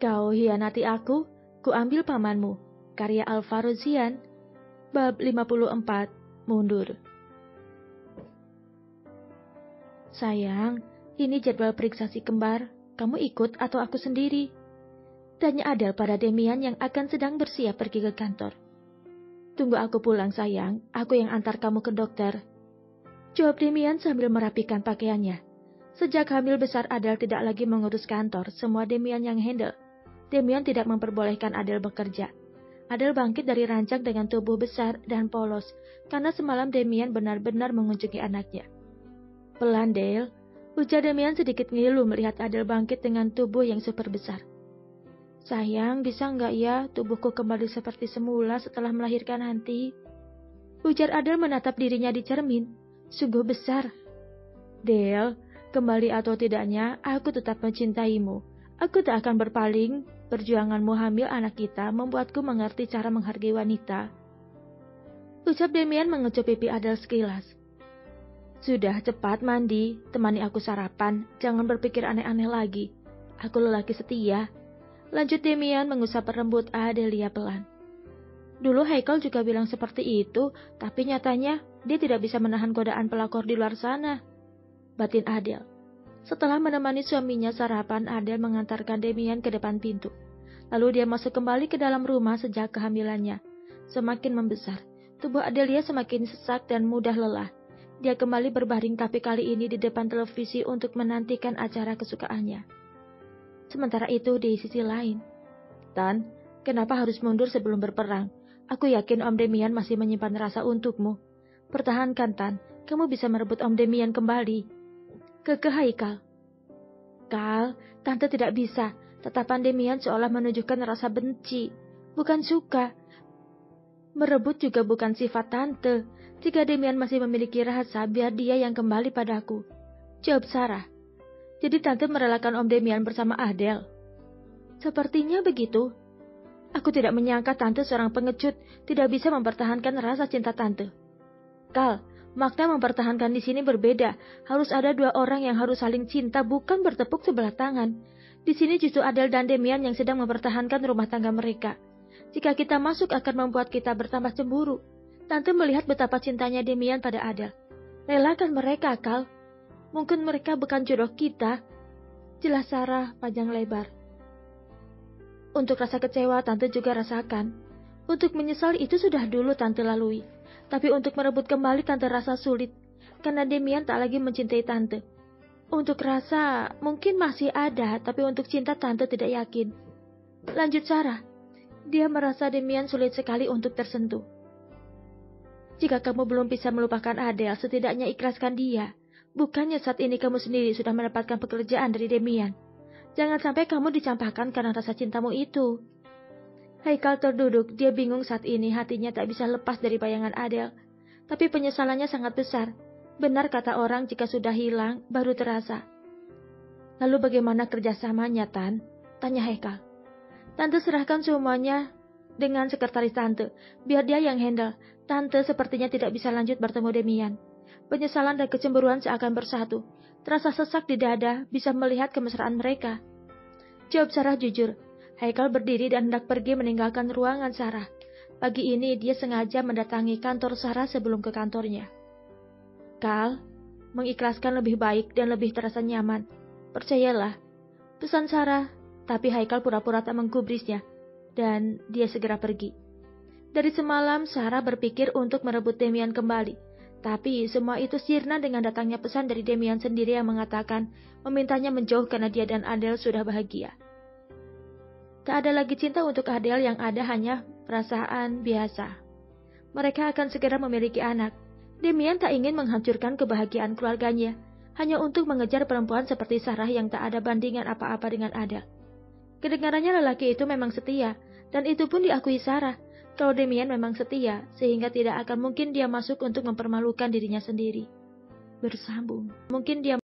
Kau hianati aku, kuambil pamanmu. Karya Alvaro Zian, bab 54, mundur. Sayang, ini jadwal periksa si kembar. Kamu ikut atau aku sendiri? Tanya Adele pada Demian yang akan sedang bersiap pergi ke kantor. Tunggu aku pulang sayang, aku yang antar kamu ke dokter. Jawab Demian sambil merapikan pakaiannya. Sejak hamil besar Adele tidak lagi mengurus kantor, semua Demian yang handle. Demian tidak memperbolehkan Adele bekerja. Adele bangkit dari ranjang dengan tubuh besar dan polos, karena semalam Demian benar-benar mengunjungi anaknya. Pelan Dale, ujar Demian sedikit ngilu melihat Adele bangkit dengan tubuh yang super besar. Sayang, bisa nggak ya tubuhku kembali seperti semula setelah melahirkan nanti? Ujar Adele menatap dirinya di cermin, sungguh besar. Dale, kembali atau tidaknya, aku tetap mencintaimu. Aku tak akan berpaling. Perjuanganmu hamil anak kita membuatku mengerti cara menghargai wanita. Ucap Demian mengecup pipi Adele sekilas. Sudah, cepat mandi, temani aku sarapan, jangan berpikir aneh-aneh lagi. Aku lelaki setia. Lanjut Demian mengusap rambut Adelia pelan. Dulu Haikal juga bilang seperti itu, tapi nyatanya dia tidak bisa menahan godaan pelakor di luar sana. Batin Adele. Setelah menemani suaminya sarapan, Adele mengantarkan Demian ke depan pintu. Lalu dia masuk kembali ke dalam rumah sejak kehamilannya. Semakin membesar, tubuh Adelia semakin sesak dan mudah lelah. Dia kembali berbaring tapi kali ini di depan televisi untuk menantikan acara kesukaannya. Sementara itu di sisi lain, Tan, kenapa harus mundur sebelum berperang? Aku yakin Om Demian masih menyimpan rasa untukmu. Pertahankan Tan, kamu bisa merebut Om Demian kembali. Kekeh Haikal. Kal, Tante tidak bisa. Tatapan Demian seolah menunjukkan rasa benci, bukan suka. Merebut juga bukan sifat Tante. Jika Demian masih memiliki rasa, biar dia yang kembali padaku. Jawab Sarah. Jadi Tante merelakan Om Demian bersama Adele. Sepertinya begitu. Aku tidak menyangka Tante seorang pengecut tidak bisa mempertahankan rasa cinta Tante. Kal, makna mempertahankan di sini berbeda. Harus ada dua orang yang harus saling cinta, bukan bertepuk sebelah tangan. Di sini justru Adele dan Demian yang sedang mempertahankan rumah tangga mereka. Jika kita masuk akan membuat kita bertambah cemburu. Tante melihat betapa cintanya Demian pada Adele. Relakan mereka, Kal. Mungkin mereka bukan jodoh kita. Jelas Sarah panjang lebar. Untuk rasa kecewa Tante juga rasakan. Untuk menyesal itu sudah dulu Tante lalui. Tapi untuk merebut kembali Tante rasa sulit. Karena Demian tak lagi mencintai Tante. Untuk rasa mungkin masih ada. Tapi untuk cinta Tante tidak yakin. Lanjut Sarah. Dia merasa Demian sulit sekali untuk tersentuh. Jika kamu belum bisa melupakan Adele, setidaknya ikhlaskan dia. Bukannya saat ini kamu sendiri sudah mendapatkan pekerjaan dari Demian. Jangan sampai kamu dicampakkan karena rasa cintamu itu. Haikal terduduk, dia bingung saat ini hatinya tak bisa lepas dari bayangan Adele. Tapi penyesalannya sangat besar. Benar kata orang jika sudah hilang, baru terasa. Lalu bagaimana kerjasamanya, Tan? Tanya Haikal. Tante serahkan semuanya dengan sekretaris Tante. Biar dia yang handle. Tante sepertinya tidak bisa lanjut bertemu Demian. Penyesalan dan kecemburuan seakan bersatu. Terasa sesak di dada, bisa melihat kemesraan mereka. Jawab Sarah jujur. Haikal berdiri dan hendak pergi meninggalkan ruangan Sarah. Pagi ini dia sengaja mendatangi kantor Sarah sebelum ke kantornya. Kal, mengikhlaskan lebih baik dan lebih terasa nyaman. Percayalah, pesan Sarah. Tapi Haikal pura-pura tak menggubrisnya. Dan dia segera pergi. Dari semalam Sarah berpikir untuk merebut Demian kembali. Tapi semua itu sirna dengan datangnya pesan dari Demian sendiri yang mengatakan memintanya menjauh karena dia dan Adele sudah bahagia. Tak ada lagi cinta untuk Adele, yang ada hanya perasaan biasa. Mereka akan segera memiliki anak. Demian tak ingin menghancurkan kebahagiaan keluarganya, hanya untuk mengejar perempuan seperti Sarah yang tak ada bandingan apa-apa dengan Adele. Kedengarannya lelaki itu memang setia, dan itu pun diakui Sarah. Kalau Demian memang setia, sehingga tidak akan mungkin dia masuk untuk mempermalukan dirinya sendiri. Bersambung. Mungkin dia